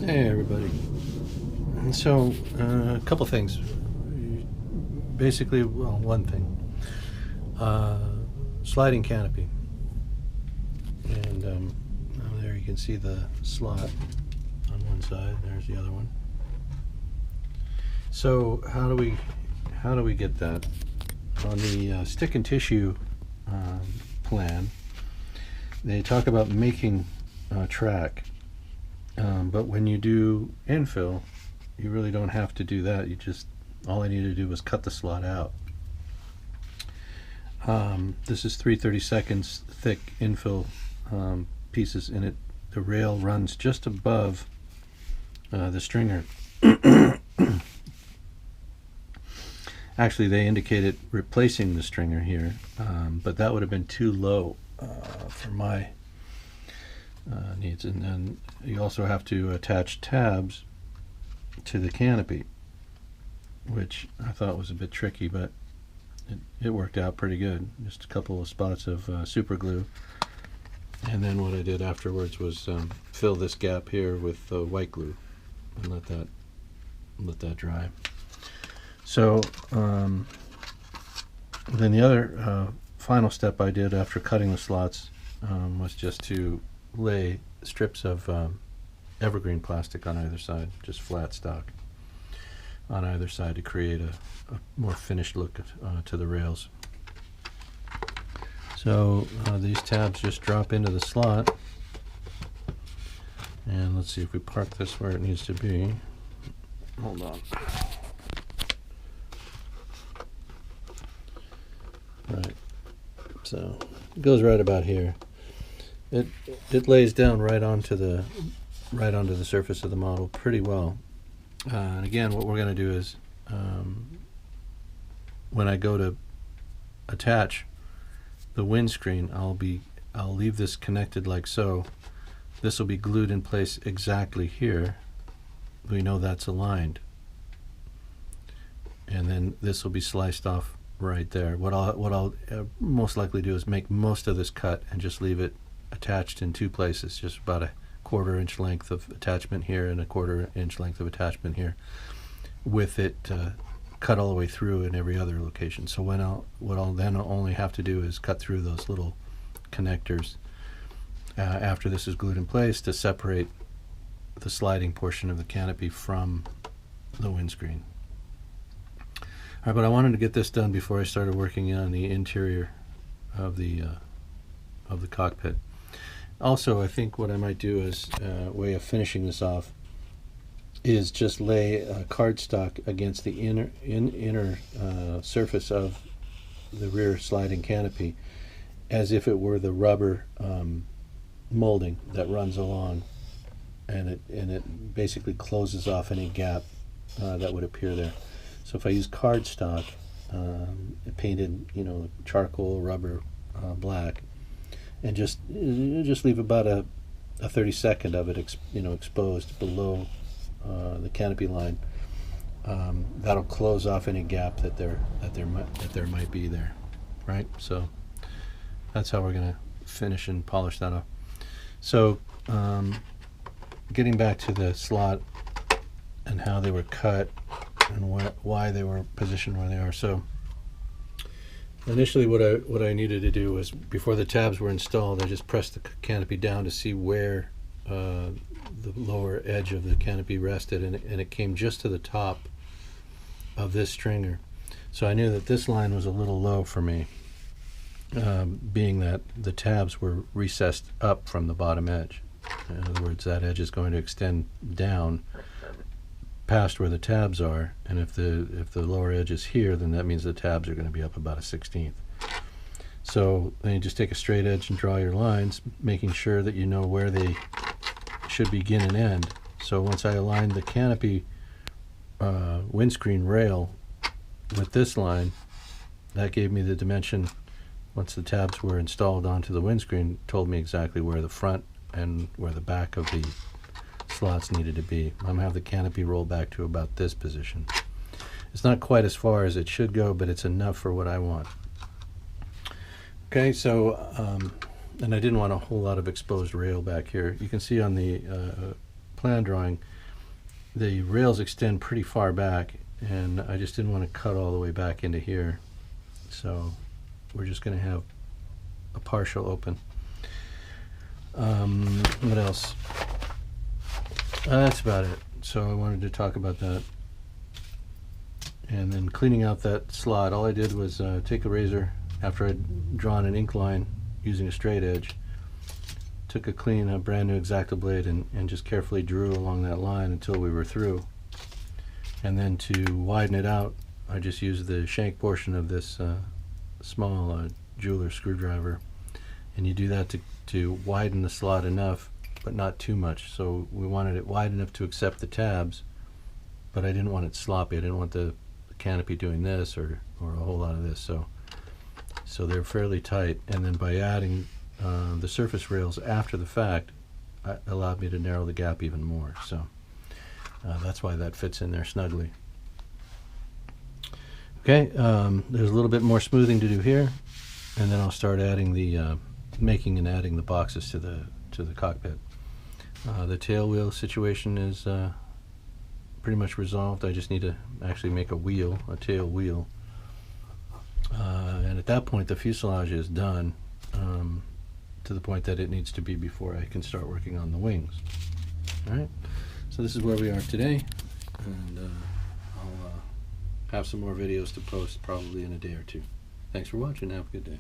Hey everybody. So a couple things. Basically, well, one thing. Sliding canopy. And there you can see the slot on one side. There's the other one. So how do we get that? On the stick and tissue plan, they talk about making track. But when you do infill, you really don't have to do that. All I needed to do was cut the slot out. This is 3/32 thick infill pieces, and the rail runs just above the stringer. Actually, they indicated replacing the stringer here, but that would have been too low for my needs. And then you also have to attach tabs to the canopy, which I thought was a bit tricky, but it worked out pretty good. Just a couple of spots of super glue, and then what I did afterwards was fill this gap here with white glue and let that dry. So then the other final step I did after cutting the slots was just to lay strips of evergreen plastic on either side, just flat stock on either side, to create a more finished look to the rails. So these tabs just drop into the slot, and let's see if we park this where it needs to be. Hold on. Right, so it goes right about here. It lays down right onto the surface of the model pretty well. And again, what we're going to do is when I go to attach the windscreen, I'll leave this connected like so. This will be glued in place exactly here. We know that's aligned, and then this will be sliced off right there. What I'll most likely do is make most of this cut and just leave it attached in two places, just about a 1/4 inch length of attachment here and a 1/4 inch length of attachment here, with it cut all the way through in every other location. So what I'll then only have to do is cut through those little connectors after this is glued in place to separate the sliding portion of the canopy from the windscreen. All right, but I wanted to get this done before I started working on the interior of the cockpit. Also, I think what I might do as a way of finishing this off is just lay cardstock against the inner surface of the rear sliding canopy, as if it were the rubber molding that runs along, and it basically closes off any gap that would appear there. So if I use cardstock, painted, charcoal, rubber, black, and just leave about a 32nd of it exposed below the canopy line, that'll close off any gap that there might be there, right? So that's how we're gonna finish and polish that off. So getting back to the slot and how they were cut and why they were positioned where they are. So initially what I needed to do was, before the tabs were installed, I just pressed the canopy down to see where the lower edge of the canopy rested, and it came just to the top of this stringer. So I knew that this line was a little low for me, being that the tabs were recessed up from the bottom edge. In other words, that edge is going to extend down past where the tabs are, and if the lower edge is here, then that means the tabs are going to be up about a 1/16. So then you just take a straight edge and draw your lines, making sure that you know where they should begin and end. So once I aligned the canopy windscreen rail with this line, that gave me the dimension. Once the tabs were installed onto the windscreen, told me exactly where the front and where the back of the slots needed to be. I'm going to have the canopy roll back to about this position. It's not quite as far as it should go, but it's enough for what I want. Okay, so and I didn't want a whole lot of exposed rail back here. You can see on the plan drawing, the rails extend pretty far back, and I just didn't want to cut all the way back into here. So we're just going to have a partial open. What else? That's about it. So I wanted to talk about that. And then cleaning out that slot, all I did was take a razor after I'd drawn an ink line using a straight edge, took a brand new X-Acto blade and just carefully drew along that line until we were through. And then to widen it out, I just used the shank portion of this small jeweler screwdriver. And you do that to widen the slot enough, but not too much. So we wanted it wide enough to accept the tabs, but I didn't want it sloppy. I didn't want the canopy doing this or a whole lot of this. So they're fairly tight. And then by adding the surface rails after the fact, allowed me to narrow the gap even more. So that's why that fits in there snugly. Okay, there's a little bit more smoothing to do here, and then I'll start adding the making and adding the boxes to the cockpit. The tail wheel situation is pretty much resolved. I just need to actually make a tail wheel, and at that point the fuselage is done to the point that it needs to be before I can start working on the wings. All right, so this is where we are today, and I'll have some more videos to post probably in a day or two. Thanks for watching. Have a good day.